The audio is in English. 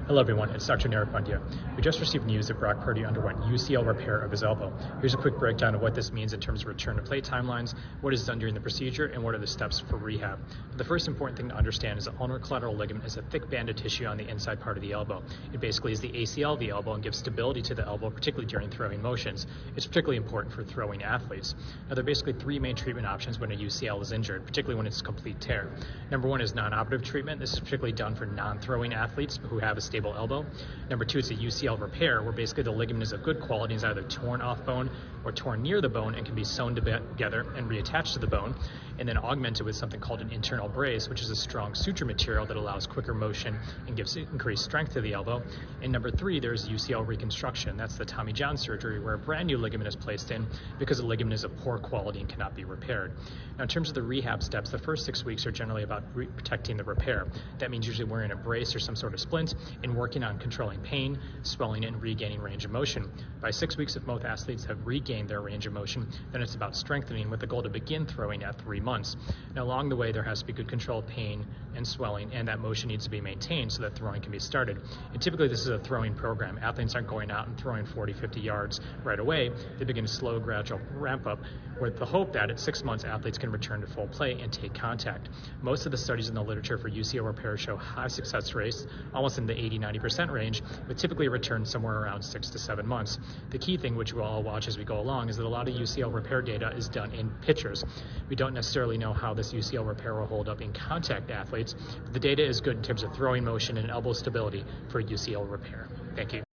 Hello everyone, it's Dr. Nirav Pandya. We just received news that Brock Purdy underwent UCL repair of his elbow. Here's a quick breakdown of what this means in terms of return to play timelines, what is done during the procedure, and what are the steps for rehab. But the first important thing to understand is the ulnar collateral ligament is a thick band of tissue on the inside part of the elbow. It basically is the ACL of the elbow and gives stability to the elbow, particularly during throwing motions. It's particularly important for throwing athletes. Now, there are basically three main treatment options when a UCL is injured, particularly when it's a complete tear. Number one is non-operative treatment. This is particularly done for non-throwing athletes who have a stable elbow. Number two is a UCL repair, where basically the ligament is of good quality and is either torn off bone or torn near the bone and can be sewn together and reattached to the bone, and then augmented with something called an internal brace, which is a strong suture material that allows quicker motion and gives increased strength to the elbow. And number three, there's UCL reconstruction. That's the Tommy John surgery, where a brand new ligament is placed in because the ligament is of poor quality and cannot be repaired. Now, in terms of the rehab steps, the first 6 weeks are generally about protecting the repair. That means usually wearing a brace or some sort of splint and working on controlling pain, swelling, and regaining range of motion. By 6 weeks, if both athletes have regained their range of motion, then it's about strengthening with the goal to begin throwing at 3 months. Now, along the way, there has to be good control of pain and swelling, and that motion needs to be maintained so that throwing can be started. And typically, this is a throwing program. Athletes aren't going out and throwing 40, 50 yards right away. They begin a slow, gradual ramp up with the hope that at 6 months, athletes can return to full play and take contact. Most of the studies in the literature for UCL repair show high success rates, almost in the 80-90% range, but typically return somewhere around 6 to 7 months. The key thing, which we'll all watch as we go along, is that a lot of UCL repair data is done in pictures. We don't necessarily know how this UCL repair will hold up in contact athletes, but the data is good in terms of throwing motion and elbow stability for UCL repair. Thank you.